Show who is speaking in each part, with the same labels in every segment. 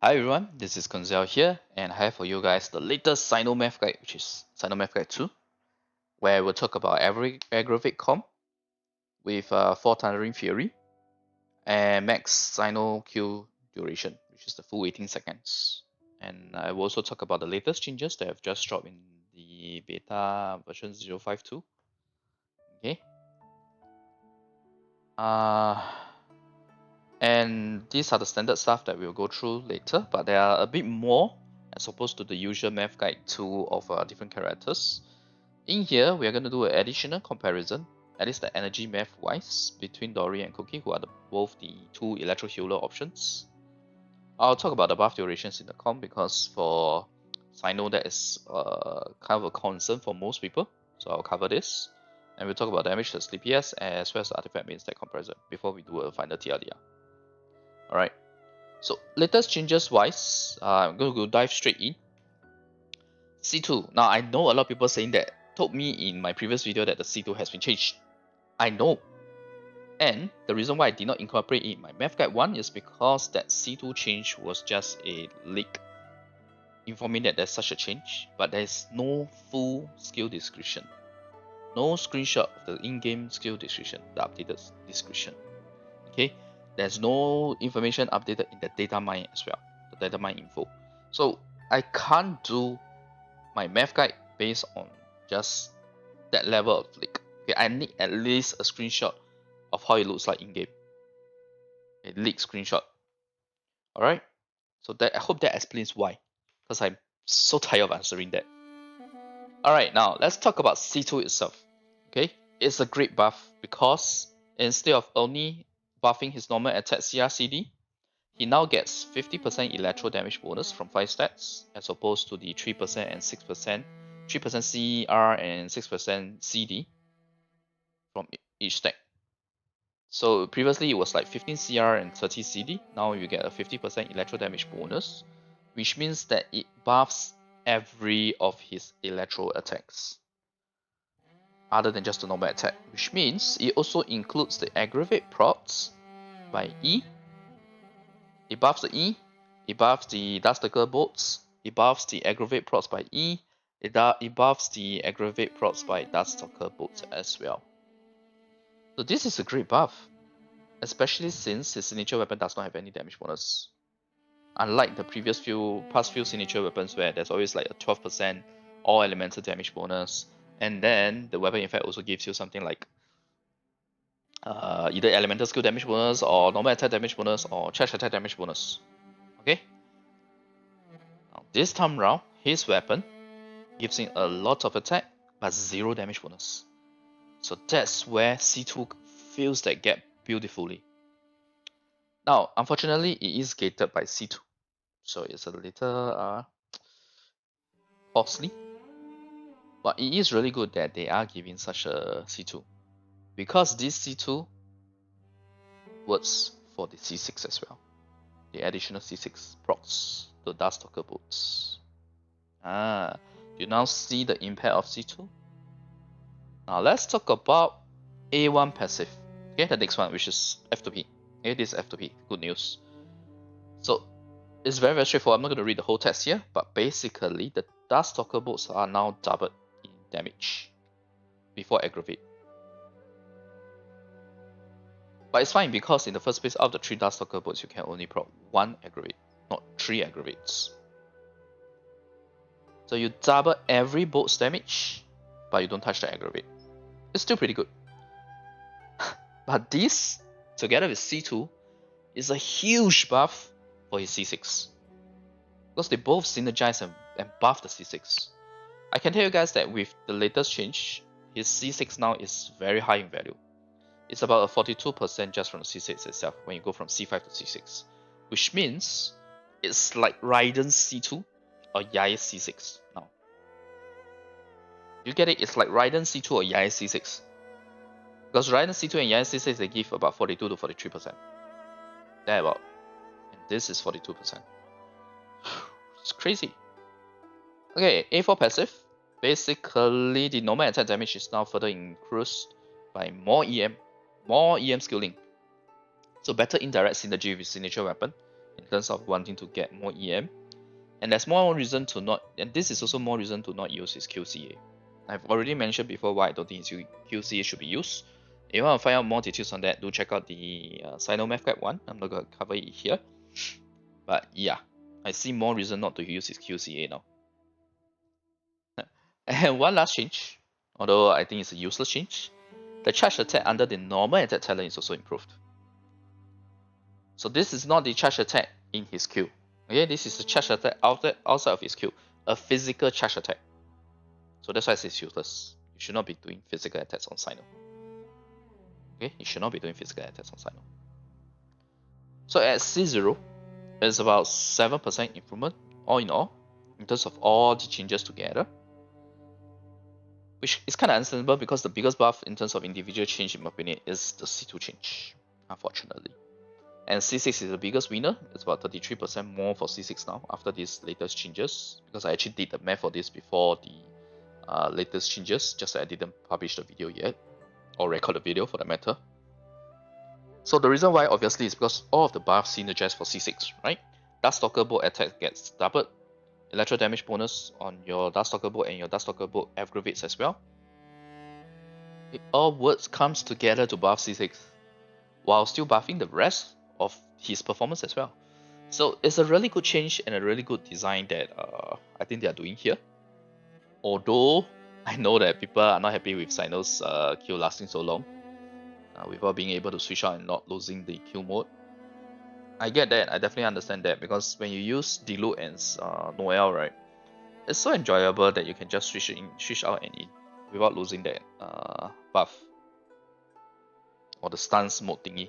Speaker 1: Hi everyone, this is Koinzell here, and I have for you guys the latest Cyno Math Guide, which is Cyno Math Guide 2, where we'll talk about Aggravate Comp with 4 Thundering Fury and max Cyno Q duration, which is the full 18 seconds. And I will also talk about the latest changes that have just dropped in the beta version 052. Okay. And these are the standard stuff that we'll go through later, but there are a bit more as opposed to the usual Math Guide 2 of different characters. In here, we are going to do an additional comparison, at least the energy math wise, between Dori and Kuki, who are both the 2 electro healer options. I'll talk about the buff durations in the comp because for Cyno that is kind of a concern for most people, so I'll cover this. And we'll talk about damage to DPS as well as artifact main stack comparison before we do a final TLDR. Alright, so latest changes wise, I'm going to go dive straight in. C2. Now I know a lot of people saying that told me in my previous video that the C2 has been changed. I know. And the reason why I did not incorporate it in my Math Guide 1 is because that C2 change was just a leak informing that there's such a change, but there's no full skill description. No screenshot of the in-game skill description, the updated description. Okay, there's no information updated in the data mine as well, the data mine info. So I can't do my Math Guide based on just that level of leak. Okay, I need at least a screenshot of how it looks like in game. A leak screenshot. Alright? So that I hope that explains why. Because I'm so tired of answering that. Alright, now let's talk about C2 itself. Okay? It's a great buff because instead of only buffing his normal attack CR CD, he now gets 50% electro damage bonus from 5 stats as opposed to the 3% and 6%, 3% CR and 6% CD from each stack. So previously it was like 15 CR and 30 CD, now you get a 50% electro damage bonus, which means that it buffs every of his electro attacks other than just the normal attack, which means it also includes the aggravate procs by E. It buffs the E, it buffs the Darkstalker bolts, it buffs the aggravate procs by E, it buffs the aggravate procs by Darkstalker bolts as well. So this is a great buff, especially since his signature weapon does not have any damage bonus. Unlike the past few signature weapons where there's always like a 12% all elemental damage bonus, and then the weapon in fact also gives you something like either elemental skill damage bonus or normal attack damage bonus or charge attack damage bonus. Okay? Now this time round, his weapon gives him a lot of attack but 0 damage bonus. So that's where C2 fills that gap beautifully. Now, unfortunately, it is gated by C2, so it's a little costly. But it is really good that they are giving such a C2, because this C2 works for the C6 as well. The additional C6 procs, the Darkstalker boots. Do you now see the impact of C2? Now let's talk about A1 passive. Okay, the next one, which is F2P. Okay, this is F2P. Good news. So it's very, very straightforward. I'm not going to read the whole text here, but basically the Darkstalker bolts are now doubled in damage before aggravate. But it's fine because in the first place, out of the 3 Darkstalker bolts, you can only proc 1 aggravate, not 3 aggravates. So you double every bolt's damage, but you don't touch the aggravate. It's still pretty good. But this, together with C2, is a huge buff for his C6. Because they both synergize and buff the C6. I can tell you guys that with the latest change, his C6 now is very high in value. It's about a 42% just from the C6 itself when you go from C5 to C6. Which means it's like Raiden C2 or Yae C6 now. You get it? It's like Raiden C2 or Yae C6. Because Raiden C2 and Yae C6 they give about 42 to 43%. There about. And this is 42%. It's crazy. Okay, A4 passive. Basically, the normal attack damage is now further increased by more EM skilling. So better indirect synergy with signature weapon, in terms of wanting to get more EM. And there's more reason to not, and this is also more reason to not use his QCA. I've already mentioned before why I don't think his QCA should be used. If you want to find out more details on that, do check out the Cyno Math Guide 1. I'm not going to cover it here. But yeah, I see more reason not to use his QCA now. And one last change, although I think it's a useless change, the charge attack under the normal attack talent is also improved. So this is not the charge attack in his Q. Okay, this is a charge attack outside of his Q, a physical charge attack. So that's why it's useless. You should not be doing physical attacks on Cyno. Okay, you should not be doing physical attacks on Cyno. So at C0, it's about 7% improvement all in all, in terms of all the changes together. Which is kind of understandable because the biggest buff in terms of individual change, in my opinion, is the C2 change, unfortunately. And C6 is the biggest winner. It's about 33% more for C6 now after these latest changes. Because I actually did the math for this before the latest changes, just that I didn't publish the video yet, or record the video for that matter. So the reason why obviously is because all of the buffs synergize for C6, right? Darkstalker bolt attack gets doubled, electro damage bonus on your Darkstalker bolt and your Darkstalker bolt aggravates as well. It all works comes together to buff C6, while still buffing the rest of his performance as well. So it's a really good change and a really good design that I think they are doing here. Although I know that people are not happy with Cyno's Q lasting so long, without being able to switch out and not losing the Q mode. I get that, I definitely understand that, because when you use Dilute and Noel, right, it's so enjoyable that you can just switch out and in without losing that buff or the stance mode thingy.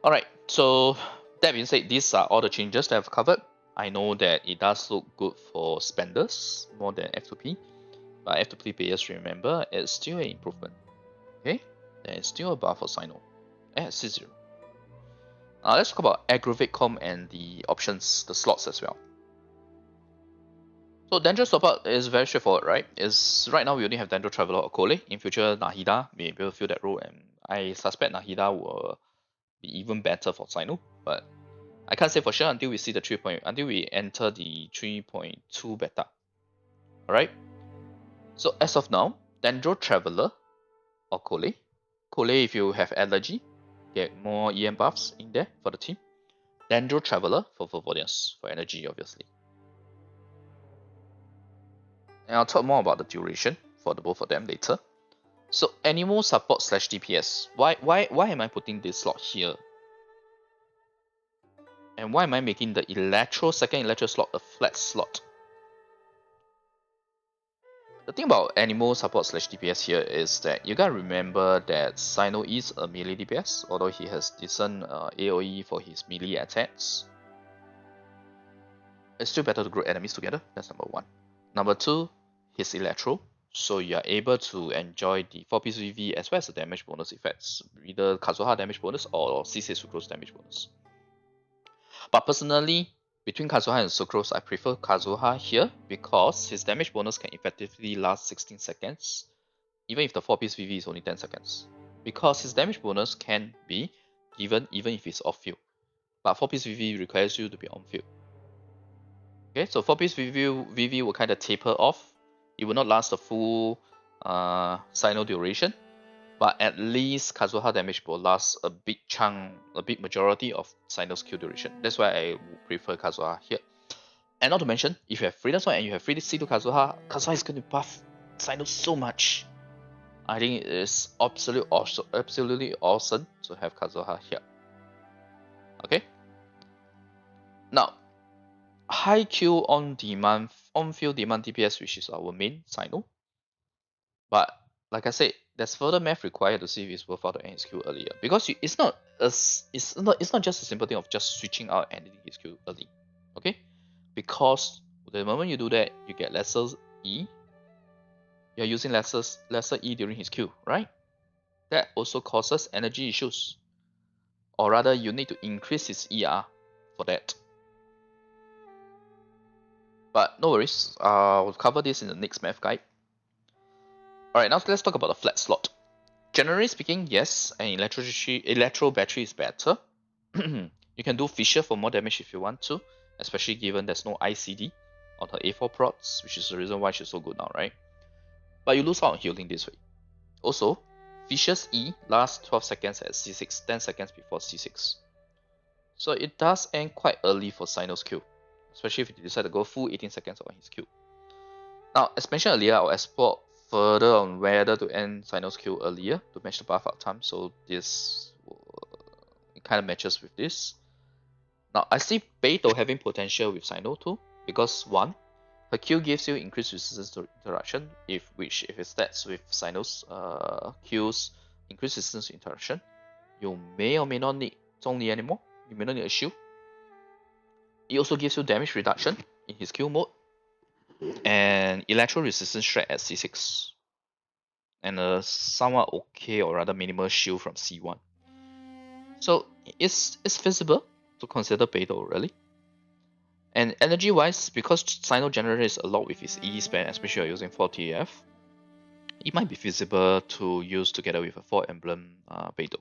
Speaker 1: Alright, so that being said, these are all the changes that I've covered. I know that it does look good for spenders more than F2P, but F2P players, remember, it's still an improvement. Okay, there is still a buff for Cyno at C0. Let's talk about Aggravate Comp and the options, the slots as well. So Dendro swap out is very straightforward, right? Right now we only have Dendro Traveler or Kole. In future, Nahida may be able to fill that role, and I suspect Nahida will be even better for Cyno, but I can't say for sure until we see the until we enter the 3.2 beta. Alright? So as of now, Dendro Traveler or Kole. Kole, if you have allergy, get more EM buffs in there for the team. Dendro Traveler for Volvodians, for energy obviously. And I'll talk more about the duration for the both of them later. So animal support / DPS. Why am I putting this slot here? And why am I making the second electro slot a flat slot? The thing about animal support / DPS here is that you gotta remember that Cyno is a melee DPS, although he has decent AoE for his melee attacks. It's still better to group enemies together, that's number one. Number two, his electro, so you are able to enjoy the 4-piece VV as well as the damage bonus effects, either Kazuha damage bonus or CC Sucrose damage bonus. But personally, between Kazuha and Sucrose, I prefer Kazuha here because his damage bonus can effectively last 16 seconds, even if the 4-piece VV is only 10 seconds. Because his damage bonus can be given even if it's off-field, but 4-piece VV requires you to be on-field. Okay, so 4-piece VV will kind of taper off. It will not last the full Cyno duration, but at least Kazuha damage will last a big chunk, a big majority of Cyno's Q duration. That's why I would prefer Kazuha here. And not to mention, if you have Freedom Sword and you have Free C2 Kazuha, Kazuha is going to buff Cyno so much. I think it is absolutely awesome to have Kazuha here. Okay. Now, high Q on field demand DPS, which is our main Cyno. But like I said, there's further math required to see if it's worth out to end his Q earlier. Because it's not just a simple thing of just switching out and ending his Q early. Okay? Because the moment you do that, you get lesser E. You're using lesser E during his Q, right? That also causes energy issues. Or rather, you need to increase his ER for that. But no worries, we'll cover this in the next math guide. Alright, now let's talk about the flat slot. Generally speaking, yes, an electro battery is better. You can do Fissure for more damage if you want to, especially given there's no ICD on her A4 procs, which is the reason why she's so good now, right? But you lose out on healing this way. Also, Fissure's E lasts 12 seconds at C6, 10 seconds before C6. So it does end quite early for Cyno's Q, especially if you decide to go full 18 seconds on his Q. Now, as mentioned earlier, I'll explore further on whether to end Cyno's Q earlier to match the buff out time, so this it kind of matches with this. Now, I see Beidou having potential with Cyno too, because one, her Q gives you increased resistance to interaction, if it stats with Cyno's Q's increased resistance to interaction, you may or may not need Zhongli anymore. You may not need a shield. It also gives you damage reduction in his Q mode, and electro resistance shred at C6, and a somewhat okay or rather minimal shield from C1. So it's feasible to consider Beidou really. And energy wise, because Cyno generates a lot with his E span, especially using 4 TF, it might be feasible to use together with a 4 emblem Beidou.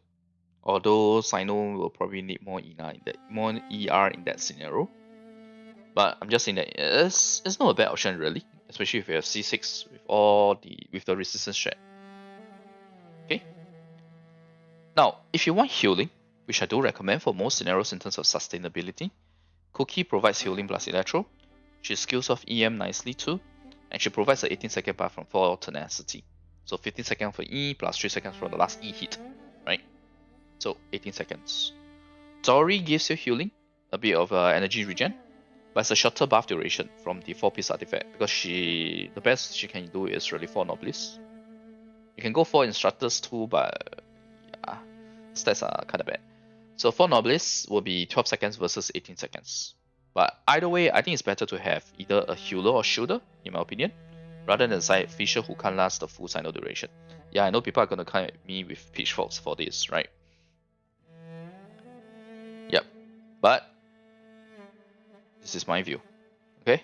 Speaker 1: Although Cyno will probably need more ER in that scenario. But I'm just saying that it's not a bad option really, especially if you have C6 with the resistance shred. Okay. Now, if you want healing, which I do recommend for most scenarios in terms of sustainability, Kuki provides healing plus electro. She skills off EM nicely too, and she provides an 18-second buff from 4 tenacity. So 15 seconds for E plus 3 seconds for the last E hit, right? So 18 seconds. Dori gives you healing, a bit of energy regen, but it's a shorter buff duration from the 4-piece artifact because the best she can do is really 4 Nobliss. You can go 4 Instructors too, but yeah, stats are kind of bad. So 4 Nobliss will be 12 seconds versus 18 seconds. But either way, I think it's better to have either a healer or shielder, in my opinion, rather than a side Fisher who can't last the full Cyno duration. Yeah, I know people are gonna come at me with pitchforks for this, right? Yep, but this is my view. Okay.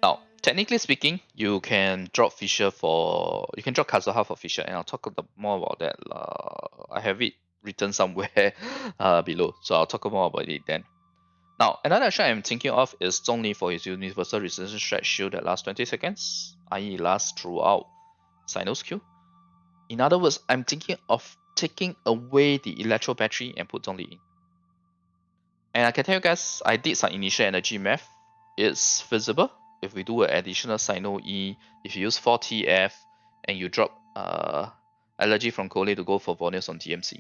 Speaker 1: Now, technically speaking, you can drop Kazuha for Fisher, and I'll talk more about that. I have it written somewhere below, so I'll talk more about it then. Now, another action I'm thinking of is Zhongli for his Universal Resistance Shred Shield that lasts 20 seconds, i.e. lasts throughout Cyno's Q. In other words, I'm thinking of taking away the Electro Battery and put Zhongli in. And I can tell you guys, I did some initial energy math. It's feasible if we do an additional Cyno E, if you use 4 TF and you drop allergy from Cole to go for Vonus on TMC.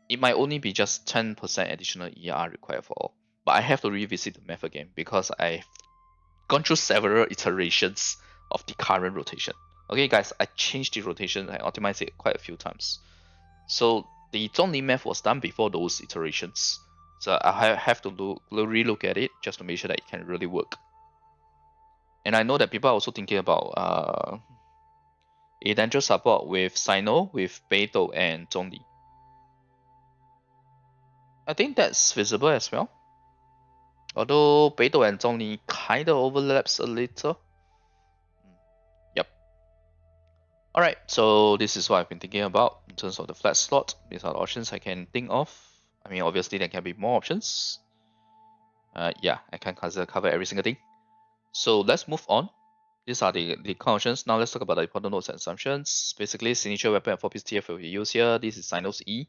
Speaker 1: It might only be just 10% additional ER required for all. But I have to revisit the math again because I've gone through several iterations of the current rotation. Okay guys, I changed the rotation, I optimized it quite a few times. So the Zhongli math was done before those iterations. So I have to relook at it just to make sure that it can really work. And I know that people are also thinking about a Dendro support with Cyno, with Beidou, and Zhongli. I think that's feasible as well. Although Beidou and Zhongli kinda overlaps a little. Yep. Alright, so this is what I've been thinking about in terms of the flat slot. These are the options I can think of. I mean, obviously there can be more options. Yeah, I can cover every single thing. So let's move on. These are the options. Now let's talk about the important notes and assumptions. Basically, signature weapon and 4-piece TF will be used here. This is Cyno's E.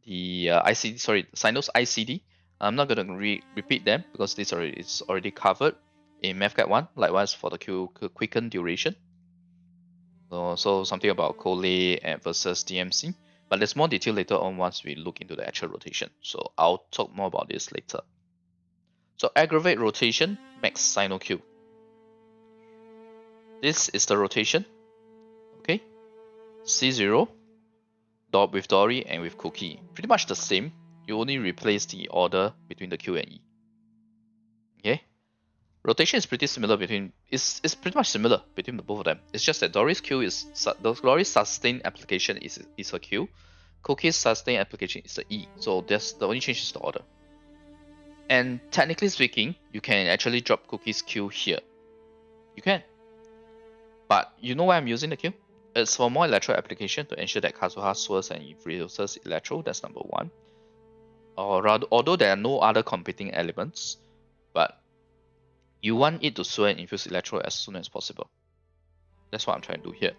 Speaker 1: The Cyno's ICD. I'm not going to repeat them because this is already covered in Math Guide 1. Likewise for the quicken duration. So something about Cole and versus DMC. But there's more detail later on once we look into the actual rotation. So I'll talk more about this later. So aggravate rotation, max Cyno Q. This is the rotation. Okay. C0 with Dori and with Kuki. Pretty much the same. You only replace the order between the Q and E. Okay. Rotation is pretty similar it's pretty much similar between the both of them. It's just that Dori's sustained application is a Q. Kuki's sustained application is the E. So that's the only change is the order. And technically speaking, you can actually drop Kuki's Q here. You can. But you know why I'm using the Q? It's for more electro application to ensure that Kazuha swerves and reduces electro. That's number one. or rather, although there are no other competing elements, but you want it to swell and infuse electro as soon as possible. That's what I'm trying to do here.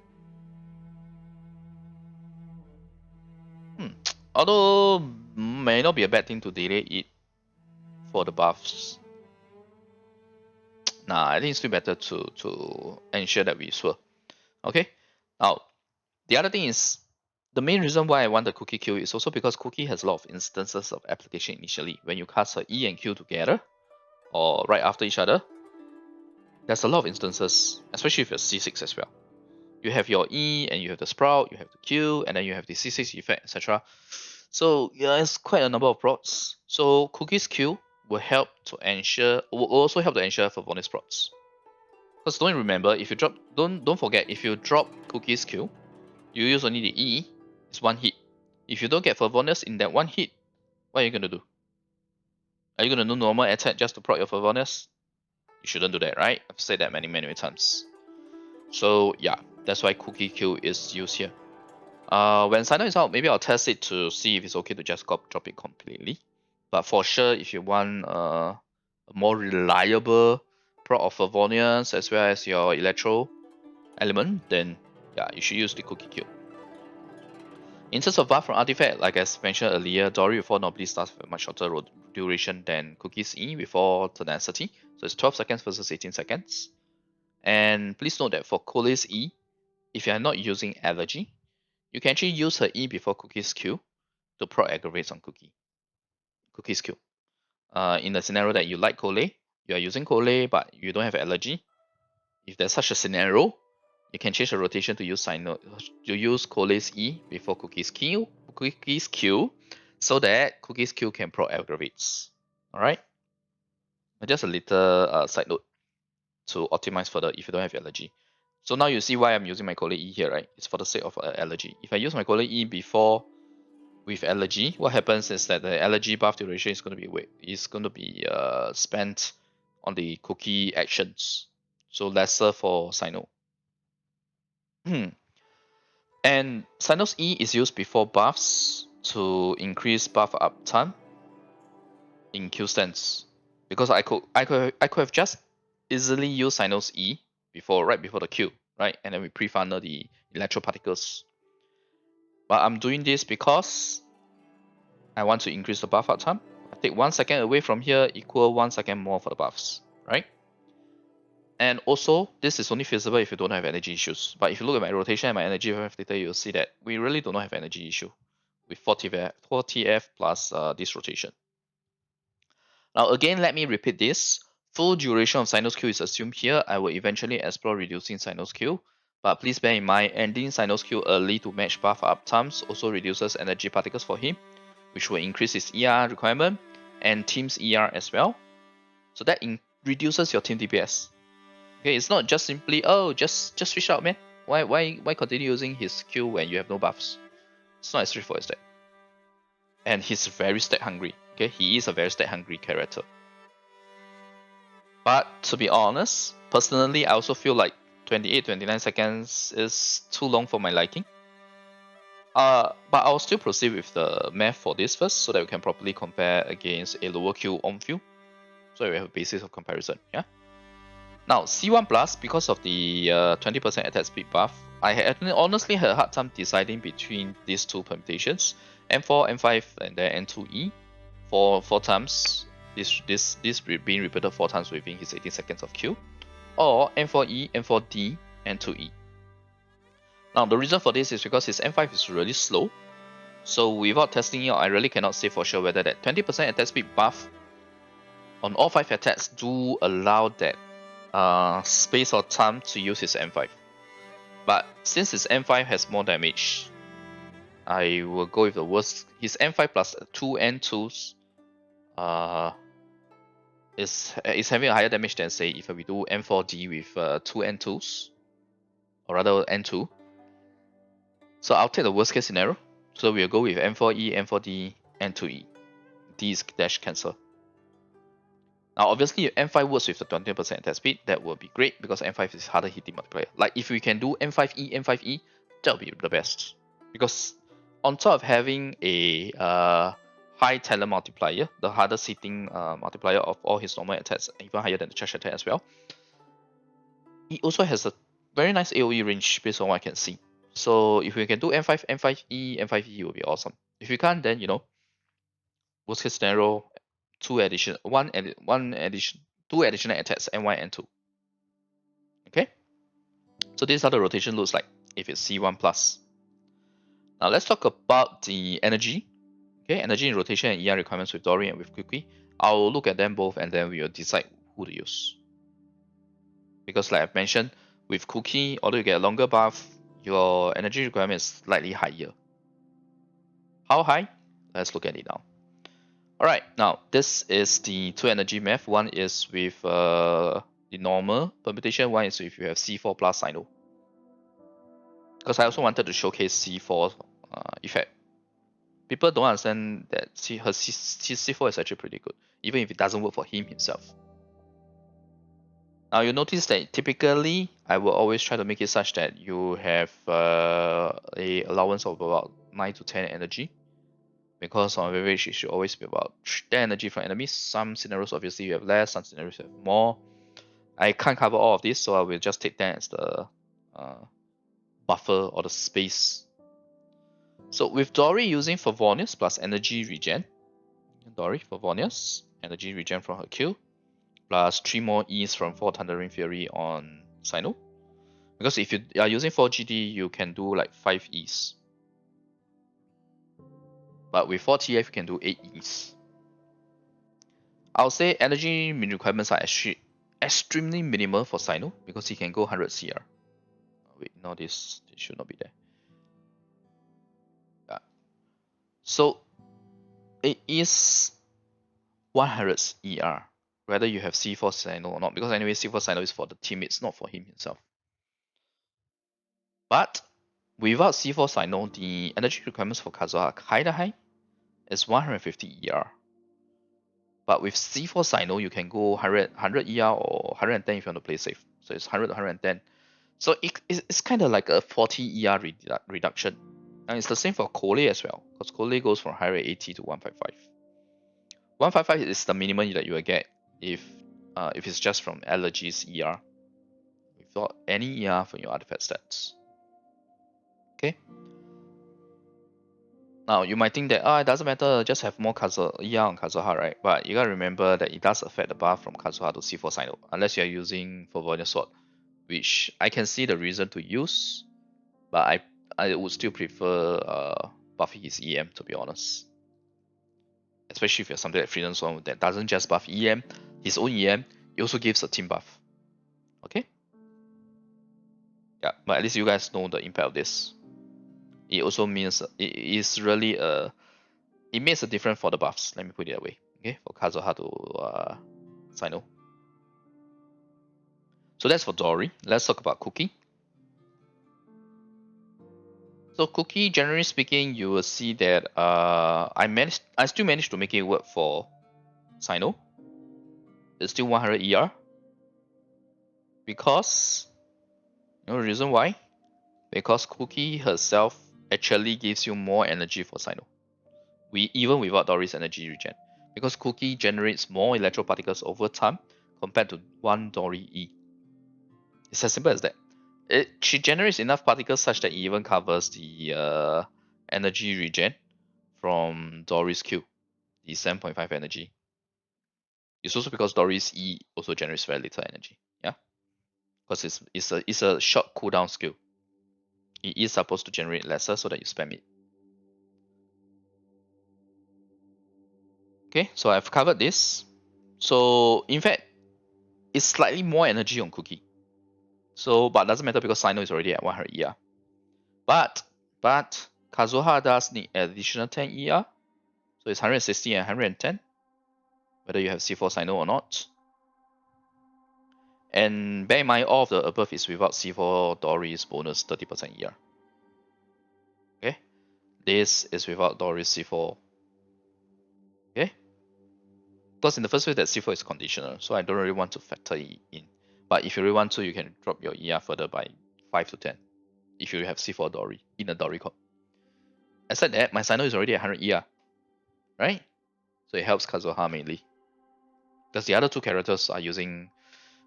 Speaker 1: Although may not be a bad thing to delay it for the buffs. Nah, I think it's still better to ensure that we swirl. Okay. Now, the other thing is the main reason why I want the Kuki Q is also because Kuki has a lot of instances of application initially. When you cast her E and Q together, or right after each other, there's a lot of instances, especially if you're C6 as well. You have your E and you have the sprout, you have the Q, and then you have the C6 effect, etc. So yeah, it's quite a number of procs. So Kuki's Q will help to ensure, will also help to ensure for bonus procs. Because don't remember, if you drop, don't forget, if you drop Kuki's Q, you use only the E, it's one hit. If you don't get Favonius in that one hit, what are you gonna do? Are you gonna do normal attack just to proc your Favonius? You shouldn't do that, right? I've said that many times. So yeah, that's why Kuki Q is used here. When Cyno is out, maybe I'll test it to see if it's okay to just drop it completely. But for sure, if you want a more reliable proc of Favonius as well as your Electro element, then yeah, you should use the Kuki Q. In terms of buff from artifact, like I mentioned earlier, Dori with 4 normally starts with a much shorter duration than Kuki's E with 4 tenacity. So it's 12 seconds versus 18 seconds. And please note that for Kole's E, if you are not using allergy, you can actually use her E before Kuki's Q to proc aggravates on Kuki's Q. In the scenario that you like Kole, you are using Kole but you don't have allergy. If there's such a scenario, you can change the rotation to use Kole's E before Kuki's Q, so that Kuki's Q can proc aggravates. Alright? Just a little side note to optimize further if you don't have allergy. So now you see why I'm using my Kole E here, right? It's for the sake of allergy. If I use my Kole E before with allergy, what happens is that the allergy buff duration is going to be spent on the Kuki actions, so lesser for Cyno. And Cyno's E is used before buffs to increase buff uptime in Q stance. Because I could have just easily used Cyno's E right before the Q, right? And then we pre-funnel the electro particles. But I'm doing this because I want to increase the buff uptime. I take 1 second away from here equal 1 second more for the buffs, right? And also, this is only feasible if you don't have energy issues. But if you look at my rotation and my energy data, you'll see that we really do not have energy issue with 4TF plus this rotation. Now again, let me repeat this. Full duration of Cyno's Q is assumed here. I will eventually explore reducing Cyno's Q. But please bear in mind, ending Cyno's Q early to match buff uptimes also reduces energy particles for him, which will increase his ER requirement and team's ER as well. So that reduces your team DPS. Okay, it's not just simply, oh, just switch out, man. Why continue using his Q when you have no buffs? It's not as straightforward as that. And he's very stat hungry. Okay, he is a very stat hungry character. But to be honest, personally, I also feel like 28-29 seconds is too long for my liking. But I'll still proceed with the math for this first, so that we can properly compare against a lower Q on field, so we have a basis of comparison. Yeah. Now C1 plus, because of the 20% attack speed buff, I honestly had a hard time deciding between these two permutations: M4, M5, and then N2E. For 4 times, this being repeated 4 times within his 18 seconds of Q, or M4E, M4D, N2E. Now the reason for this is because his M5 is really slow, so without testing it out, I really cannot say for sure whether that 20% attack speed buff on all 5 attacks do allow that space or time to use his M5. But since his M5 has more damage, I will go with the worst. His M5 plus 2 N2s is having a higher damage than, say, if we do M4D with 2 N2s, or rather N2. So I'll take the worst case scenario. So we'll go with M4E, M4D, N2E. D is dash cancel. Now obviously if M5 works with the 20% attack speed, that will be great because M5 is harder hitting multiplayer. Like if we can do M5E, that would be the best. Because on top of having a high talent multiplier, the hardest hitting multiplier of all his normal attacks, even higher than the charge attack as well. He also has a very nice AoE range based on what I can see. So if we can do M5, M5E, M5E will be awesome. If you can't, then worst case scenario, two additional attacks, N1 and N2. Okay, so this is how the rotation looks like if it's C1 plus. Now let's talk about the energy. Okay, energy in rotation and ER requirements with Dori and with Kuki. I'll look at them both and then we'll decide who to use. Because like I've mentioned, with Kuki, although you get a longer buff, your energy requirement is slightly higher. How high? Let's look at it now. Alright, now this is the two energy math. One is with the normal permutation, one is if you have C4 plus Cyno. Because I also wanted to showcase C4 effect. People don't understand that his C4 is actually pretty good, even if it doesn't work for him himself. Now you notice that typically I will always try to make it such that you have a allowance of about 9 to 10 energy, because on average it should always be about 10 energy from enemies. Some scenarios obviously you have less, some scenarios you have more. I can't cover all of this, so I will just take that as the buffer or the space. So with Dori using Favonius plus energy regen, Dori Favonius, energy regen from her Q, plus 3 more E's from 4 Thundering Fury on Cyno. Because if you are using 4 GD, you can do like 5 E's. But with 4 TF, you can do 8 E's. I'll say energy requirements are extremely minimal for Cyno because he can go 100 CR. Wait, no, this should not be there. Yeah. So it is 100 ER, whether you have C4 Cyno or not, because anyway C4 Cyno is for the teammates, not for him himself. But without C4 Cyno, the energy requirements for Kazuha are kinda high. It's 150 ER. But with C4 Cyno, you can go 100 ER or 110 if you want to play safe. So it's 100 to 110. So it's kind of like a 40 ER reduction. And it's the same for Cole as well, because Cole goes from 180 to 155. 155 is the minimum that you will get if it's just from allergies ER, without any ER from your artifact stats. Okay. Now you might think that it doesn't matter, just have more ER on Kazuha, right? But you gotta remember that it does affect the buff from Kazuha to C4 Cyno, unless you're using Favonius Sword, which I can see the reason to use, but I would still prefer buffing his EM, to be honest. Especially if you're something like Freedom Swarm that doesn't just buff EM, his own EM, it also gives a team buff. Okay? Yeah, but at least you guys know the impact of this. It also means it is really it makes a difference for the buffs. Let me put it that way. Okay, for Kazuha to Cyno. So that's for Dori. Let's talk about Kuki. So Kuki, generally speaking, you will see that I still managed to make it work for Cyno. It's still 100 ER. Because the reason why? Because Kuki herself actually gives you more energy for Cyno. Even without Dori's energy regen. Because Kuki generates more electro particles over time compared to one Dori E. It's as simple as that. She generates enough particles such that it even covers the energy regen from Dori's Q, the 7.5 energy. It's also because Dori's E also generates very little energy. Yeah, because it's a short cooldown skill. It is supposed to generate lesser so that you spam it. Okay, so I've covered this. So in fact, it's slightly more energy on Kuki. So, but doesn't matter because Cyno is already at 100 ER. But Kazuha does need additional 10 ER. So it's 160 and 110. Whether you have C4 Cyno or not. And bear in mind, all of the above is without C4 Dori's bonus 30% ER. Okay? This is without Dori's C4. Okay? Because in the first place, that C4 is conditional, so I don't really want to factor it in. But if you really want to, you can drop your ER further by 5 to 10 if you have C4 Dori in a Dori comp. Aside that, my Cyno is already at 100 ER. right? So it helps Kazuha mainly. Because the other two characters are using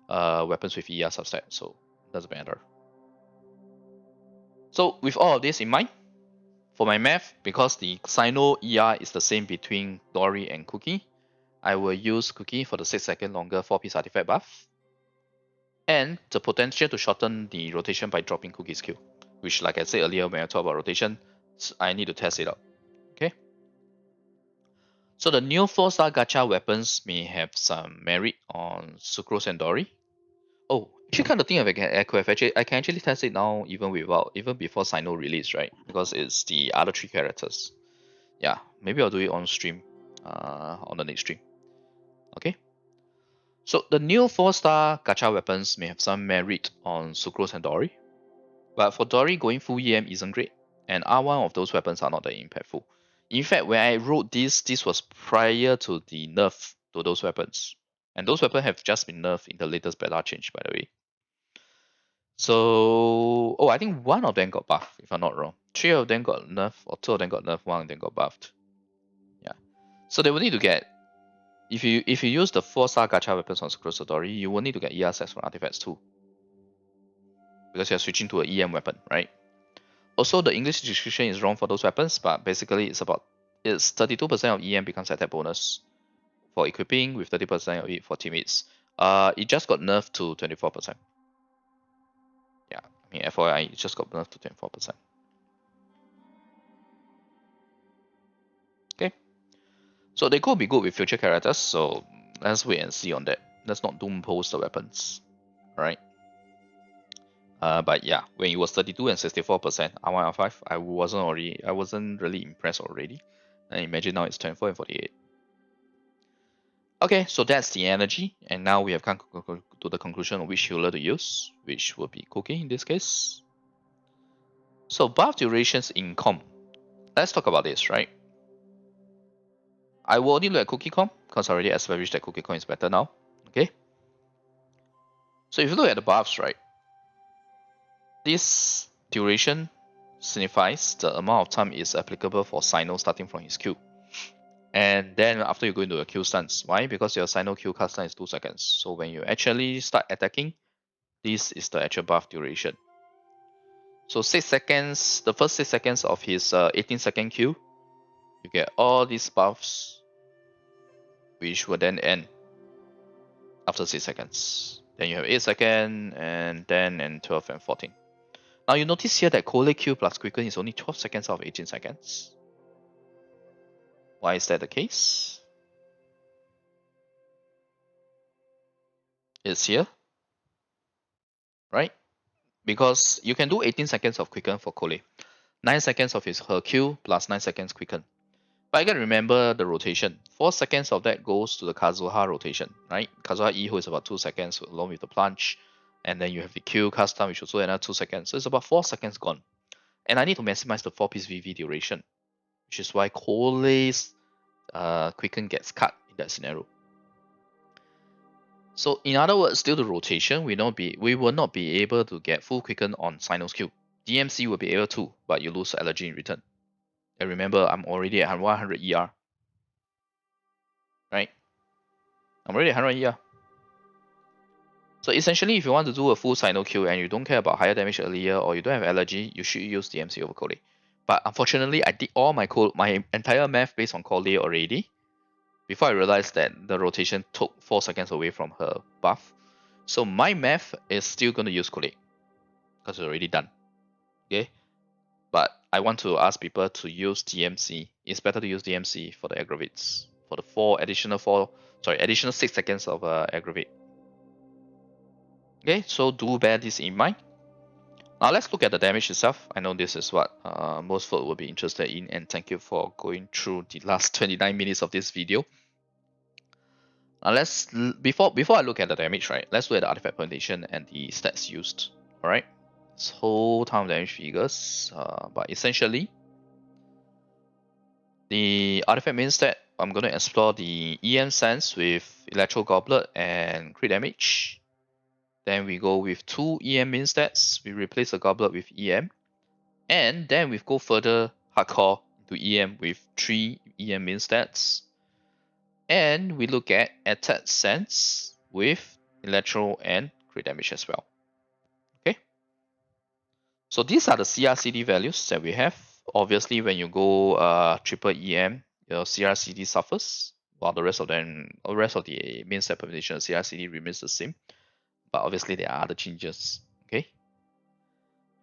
Speaker 1: weapons with ER subset, so it doesn't matter. So with all of this in mind, for my math, because the Cyno ER is the same between Dori and Kuki, I will use Kuki for the 6-second longer 4-piece artifact buff, and the potential to shorten the rotation by dropping Kuki's Q, which, like I said earlier when I talked about rotation, I need to test it out. Okay. So the new 4-star gacha weapons may have some merit on Sucrose and Dori. Oh, actually, kind of think of it, I can actually test it now even before Cyno release, right? Because it's the other 3 characters. Yeah, maybe I'll do it on stream, on the next stream. Okay. So the new 4-star gacha weapons may have some merit on Sucrose and Dori, but for Dori, going full EM isn't great, and R1 of those weapons are not that impactful. In fact, when I wrote this was prior to the nerf to those weapons, and those weapons have just been nerfed in the latest beta change, by the way. So, I think one of them got buffed, if I'm not wrong. 3 of them got nerfed, or 2 of them got nerfed, 1 of them got buffed. Yeah. So they will need to get, if you use the 4-star gacha weapons on Sucrose Dori, you will need to get ER sets from artifacts too, because you're switching to an EM weapon, right? Also, the English description is wrong for those weapons, but basically it's 32% of EM becomes attack bonus for equipping, with 30% of it for teammates. It just got nerfed to 24%. Yeah, I mean FYI, it just got nerfed to 24%. Okay, so they could be good with future characters, so let's wait and see on that. Let's not doom post the weapons, right? But yeah, when it was 32 and 64% R1 R5, I wasn't really impressed already. And imagine now it's 24 and 48. Okay, so that's the energy, and now we have come to the conclusion of which healer to use, which will be Kuki in this case. So buff durations in comp. Let's talk about this, right? I will only look at Kuki comp because I already established that Kuki comp is better now. Okay. So if you look at the buffs, right, this duration signifies the amount of time is applicable for Cyno starting from his Q. And then after you go into a Q stance. Why? Because your Cyno Q cast time is 2 seconds. So when you actually start attacking, this is the actual buff duration. So 6 seconds, the first 6 seconds of his 18-second Q, you get all these buffs, which will then end after 6 seconds. Then you have 8 seconds, and 10, and 12, and 14. Now you notice here that Cole Q plus Quicken is only 12 seconds out of 18 seconds. Why is that the case? It's here, right? Because you can do 18 seconds of Quicken for Cole. 9 seconds of her Q plus 9 seconds Quicken. But I can remember the rotation. 4 seconds of that goes to the Kazuha rotation, right? Kazuha E, who is about 2 seconds along with the plunge. And then you have the Q custom, which also another 2 seconds. So it's about 4 seconds gone. And I need to maximize the 4-piece VV duration, which is why Cole's Quicken gets cut in that scenario. So in other words, due to rotation, we will not be able to get full Quicken on Cyno's Q. DMC will be able to, but you lose allergy in return. And remember, I'm already at 100 ER. Right? I'm already at 100 ER. So essentially, if you want to do a full Cyno Q and you don't care about higher damage earlier, or you don't have allergy, you should use DMC over Cole. But unfortunately, I did all my entire math based on Cole already, before I realized that the rotation took 4 seconds away from her buff. So my math is still going to use Cole, because it's already done. Okay? But I want to ask people to use DMC. It's better to use DMC for the aggravates. For the additional 6 seconds of aggravate. Okay, so do bear this in mind. Now let's look at the damage itself. I know this is what most folk will be interested in, and thank you for going through the last 29 minutes of this video. Now before I look at the damage, right, let's look at the artifact presentation and the stats used. Alright, it's whole time damage figures, but essentially the artifact means that I'm going to explore the EM sense with Electro Goblet and crit damage. Then we go with 2 EM min stats, we replace the Goblet with EM. And then we go further hardcore to EM with 3 EM main stats. And we look at attack sense with electro and crit damage as well. Okay. So these are the CRCD values that we have. Obviously, when you go triple EM, your CRCD suffers, while the rest of the main stat permutation CRCD remains the same. But obviously, there are other changes. Okay.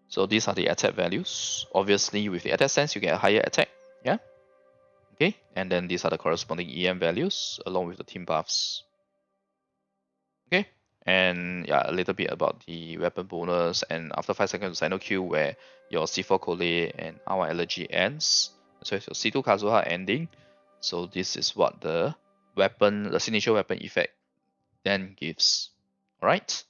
Speaker 1: So these are the attack values. Obviously, with the attack sense, you get a higher attack. Yeah. Okay. And then these are the corresponding EM values along with the team buffs. Okay. And yeah, a little bit about the weapon bonus. And after 5 seconds, Cyno Q, where your C4 Kole and R1 Allergy ends. So it's your C2 Kazuha ending. So this is what the signature weapon effect then gives. Alright.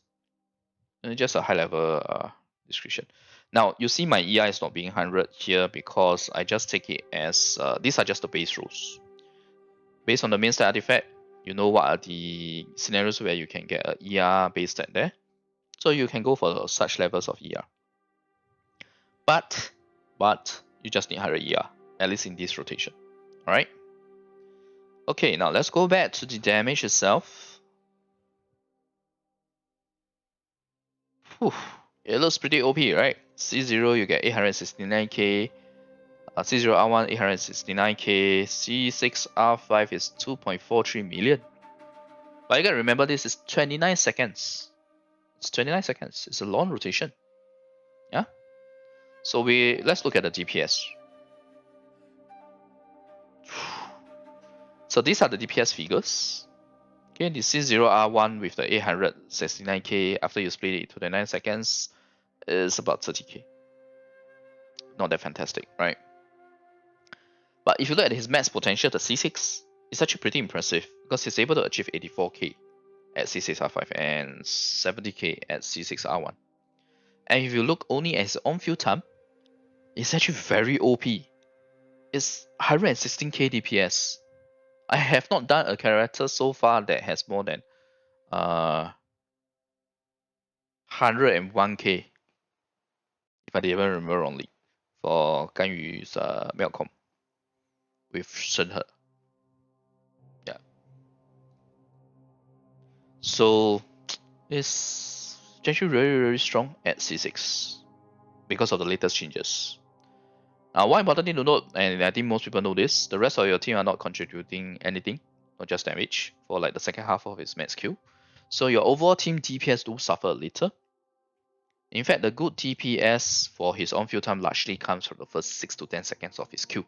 Speaker 1: And just a high level description. Now you see my EI is not being 100 here because I just take it as these are just the base rules. Based on the main stat artifact, you know what are the scenarios where you can get a ER base stat there. So you can go for such levels of ER. But you just need 100 ER, at least in this rotation. Alright? Okay, now let's go back to the damage itself. Whew. It looks pretty OP, right? C0 you get 869k, C0R1 869k, C6R5 is 2.43 million. But you gotta remember this is 29 seconds. It's 29 seconds. It's a long rotation. Yeah. So let's look at the DPS. So these are the DPS figures. Okay, the C0R1 with the 869k after you split it to the 9 seconds is about 30k. Not that fantastic, right? But if you look at his max potential, the C6, it's actually pretty impressive because he's able to achieve 84k at C6R5 and 70k at C6R1. And if you look only at his on-field time, it's actually very OP. It's 116k DPS. I have not done a character so far that has more than 101k, if I didn't remember wrongly, for Ganyu's Melcom with Shenhe. Yeah. So it's actually very, very strong at C6 because of the latest changes. Now, one important thing to note, and I think most people know this, the rest of your team are not contributing anything, not just damage, for like the second half of his max Q. So your overall team DPS do suffer a little. In fact, the good DPS for his on-field time largely comes from the first 6 to 10 seconds of his Q.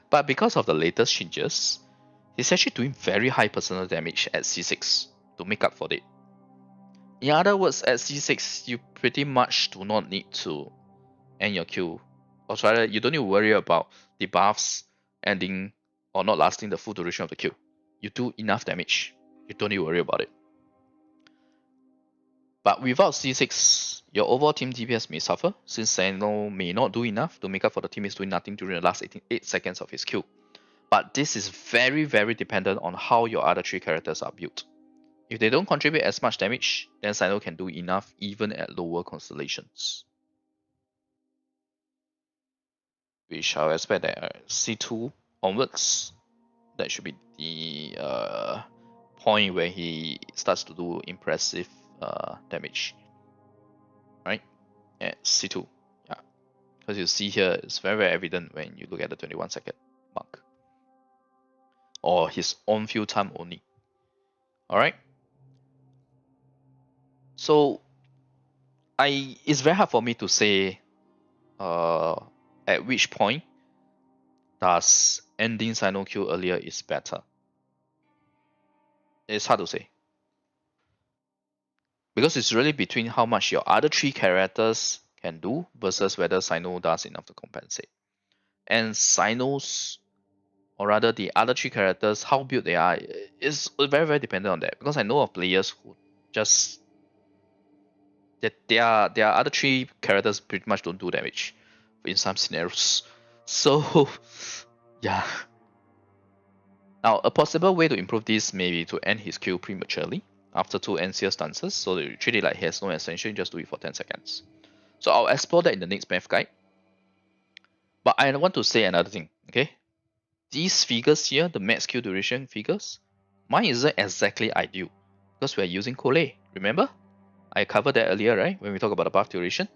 Speaker 1: But because of the latest changes, he's actually doing very high personal damage at C6 to make up for it. In other words, at C6, you pretty much do not need to end your Q. Or rather, you don't need to worry about the buffs ending or not lasting the full duration of the Q. You do enough damage. You don't need to worry about it. But without C6, your overall team DPS may suffer, since Cyno may not do enough to make up for the teammates doing nothing during the last 8 seconds of his Q. But this is very, very dependent on how your other 3 characters are built. If they don't contribute as much damage, then Cyno can do enough even at lower constellations. We shall expect that C2 onwards, that should be the point where he starts to do impressive damage, right? At C2, yeah, because you see here it's very, very evident when you look at the 21 second mark, or his on-field time only. All right. So it's very hard for me to say at which point does ending Cyno Q earlier is better. It's hard to say. Because it's really between how much your other 3 characters can do versus whether Cyno does enough to compensate. And Cyno's, or rather the other 3 characters, how built they are, is very, very dependent on that. Because I know of players who just, that their other 3 characters pretty much don't do damage in some scenarios. So, yeah. Now, a possible way to improve this may be to end his Q prematurely after 2 NCL stances, so that you treat it like he has no ascension, just do it for 10 seconds. So I'll explore that in the next math guide. But I want to say another thing. Okay, these figures here, the max Q duration figures, mine isn't exactly ideal because we're using Collei. Remember? I covered that earlier, right? When we talk about the buff duration.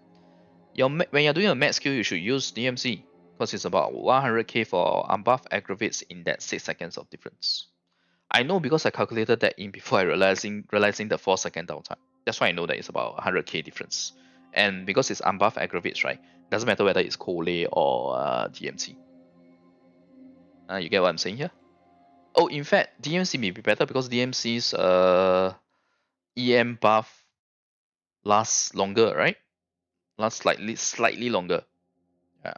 Speaker 1: When you're doing a max Q, you should use DMC because it's about 100k for unbuff aggravates in that 6 seconds of difference. I know because I calculated that in before I realizing the 4-second downtime. That's why I know that it's about 100k difference. And because it's unbuff aggravates, right? Doesn't matter whether it's Collei or DMC. You get what I'm saying here? Oh, in fact, DMC may be better because DMC's EM buff lasts longer, right? Lasts slightly longer. Yeah.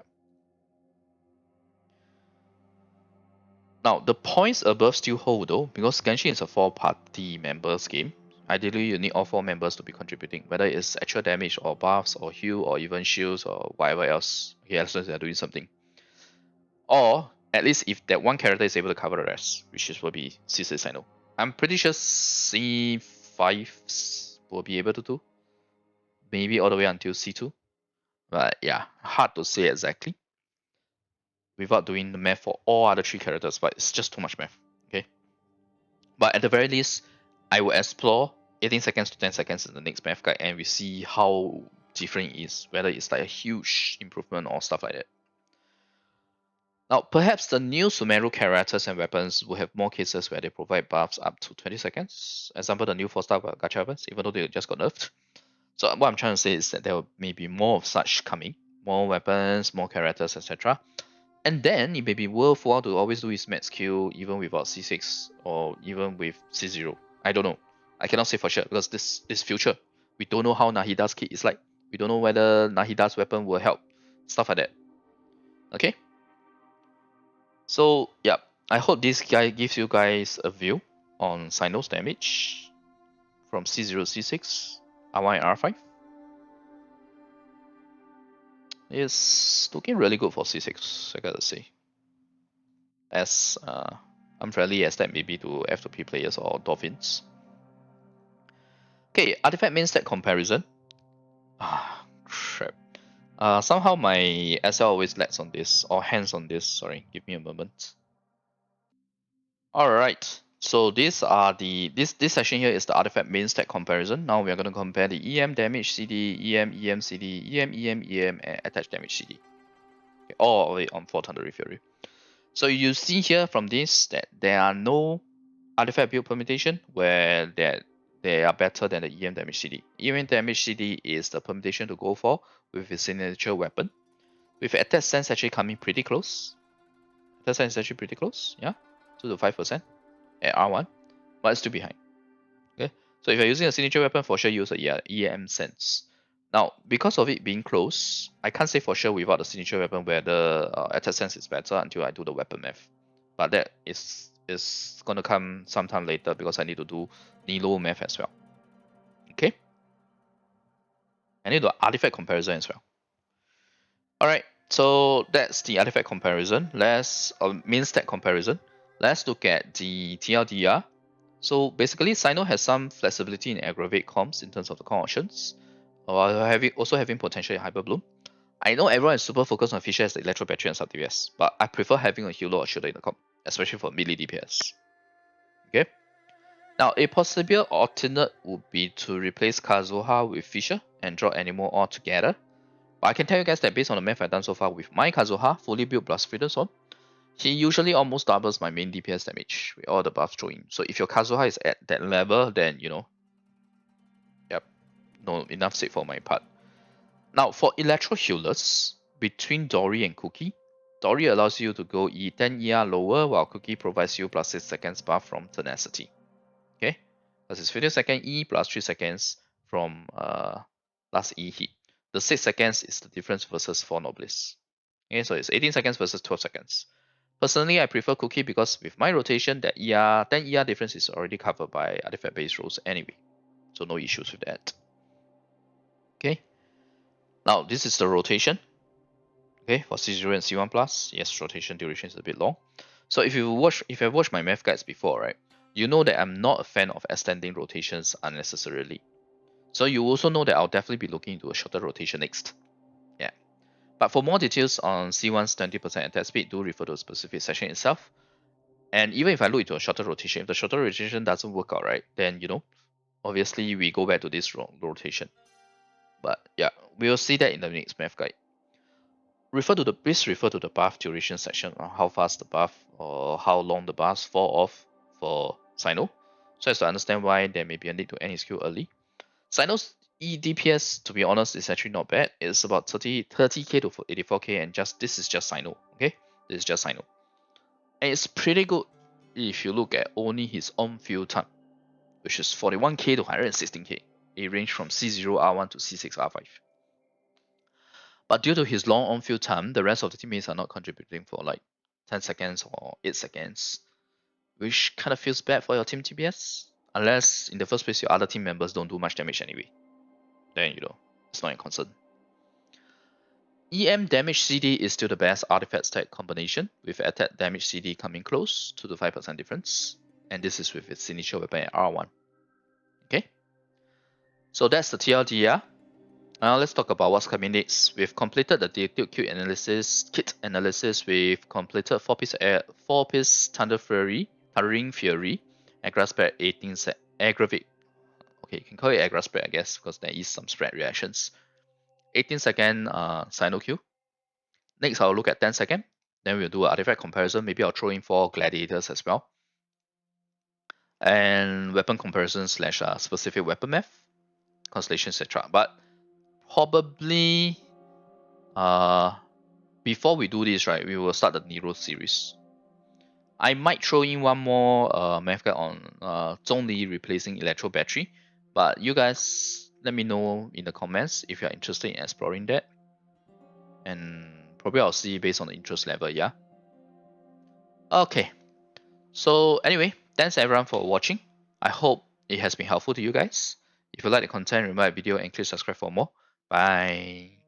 Speaker 1: Now the points above still hold though, because Genshin is a 4-party members game. Ideally, you need all 4 members to be contributing, whether it's actual damage or buffs or heal or even shields or whatever else. Okay, as long as they're doing something. Or at least if that one character is able to cover the rest, which is will be C6 I know. I'm pretty sure C5 will be able to do. Maybe all the way until C2. But yeah, hard to say exactly without doing the math for all other 3 characters, but it's just too much math. Okay. But at the very least, I will explore 18 seconds to 10 seconds in the next math guide and we see how different it is, whether it's like a huge improvement or stuff like that. Now, perhaps the new Sumeru characters and weapons will have more cases where they provide buffs up to 20 seconds. Example, the new 4-star gacha weapons, even though they just got nerfed. So what I'm trying to say is that there may be more of such coming, more weapons, more characters, etc. And then it may be worthwhile to always do his max Q even without C6 or even with C0. I don't know. I cannot say for sure because this is future. We don't know how Nahida's kit is like. We don't know whether Nahida's weapon will help. Stuff like that. Okay? So yeah, I hope this guy gives you guys a view on Cyno's damage from C0, C6, R1 and R5. It's looking really good for C6, I gotta say. As unfairly as that may be to F2P players or Dolphins. Okay, artifact main stat comparison. Ah, crap. Somehow my SL always lags on this, or hands on this, sorry, give me a moment. Alright, so these are this section here is the artifact main stat comparison. Now we are going to compare the EM damage CD, EM CD, EM, and attack damage CD. Okay, all the way on 4 Thundering Fury. So you see here from this that there are no artifact build permutation where they are better than the EM damage CD. EM damage CD is the permutation to go for with its signature weapon. With attack sense actually coming pretty close. Attack sense is actually pretty close, yeah, 2 to 5% at R1, but it's still behind. Okay, so if you're using a signature weapon, for sure use a EM sense. Now, because of it being close, I can't say for sure without the signature weapon whether attack sense is better until I do the weapon math. But that is gonna come sometime later because I need to do Nilo math as well. Okay, I need the artifact comparison as well. Alright, so that's the artifact comparison. Let's main stat comparison. Let's look at the TLDR. So basically, Cyno has some flexibility in aggravate comps in terms of the comp options, while also having potential in Hyper Bloom. I know everyone is super focused on features like Electro Battery and sub DPS, but I prefer having a healer or shooter in the comp, especially for melee DPS. Okay. Now, a possible alternate would be to replace Kazuha with Fisher and drop Animal altogether. But I can tell you guys that based on the math I've done so far with my Kazuha, fully built plus Freedom Zone, he usually almost doubles my main DPS damage with all the buffs thrown in. So if your Kazuha is at that level, then yep, no enough said for my part. Now for electro healers, between Dori and Kuki, Dori allows you to go 10 ER lower while Kuki provides you plus 6 seconds buff from tenacity. Okay? That's his 15-second E plus 3 seconds from last E hit. The 6 seconds is the difference versus 4 Nobliss. Okay, so it's 18 seconds versus 12 seconds. Personally, I prefer Kuki because with my rotation, that 10 ER difference is already covered by artifact based rules anyway. So no issues with that. Okay. Now this is the rotation. Okay, for C0 and C1 plus, yes, rotation duration is a bit long. So if you've watched my math guides before, right, you know that I'm not a fan of extending rotations unnecessarily. So you also know that I'll definitely be looking into a shorter rotation next. Yeah. But for more details on C1's 20% attack speed, do refer to a specific section itself. And even if I look into a shorter rotation, if the shorter rotation doesn't work out right, then obviously we go back to this rotation. But yeah, we'll see that in the next math guide. Please refer to the buff duration section on how fast the buff or how long the buffs fall off for Cyno, so as to understand why there may be a need to end his Q early. Cyno's EDPS, to be honest, is actually not bad. It's about 30k to 84k, and this is just Cyno. Okay, this is just Cyno, and it's pretty good if you look at only his on-field time, which is 41k to 116k. It ranged from C0R1 to C6R5. But due to his long on-field time, the rest of the teammates are not contributing for like 10 seconds or 8 seconds, which kind of feels bad for your team TPS. Unless in the first place your other team members don't do much damage anyway. Then it's not a concern. EM damage CD is still the best artifact stack combination, with attack damage CD coming close to the 5% difference. And this is with its signature weapon at R1. Okay? So that's the TLDR. Now let's talk about what's coming next. We've completed the detailed kit analysis. We've completed 4-piece Thunder Fury, Thundering Fury, Aggravate spread 18 set. Aggravate. Okay, you can call it Aggravate spread, I guess, because there is some spread reactions. 18-second Cyno Q. Next, I'll look at 10-second. Then we'll do an artifact comparison. Maybe I'll throw in 4 gladiators as well. And weapon comparison / specific weapon math, constellation, etc. But probably before we do this, right, we will start the Nero series. I might throw in one more math guide on Zhongli replacing Electro Battery, but you guys let me know in the comments if you're interested in exploring that, and probably I'll see based on the interest level. Yeah. Okay. So anyway, thanks everyone for watching. I hope it has been helpful to you guys. If you like the content, remember the video and click subscribe for more. Bye.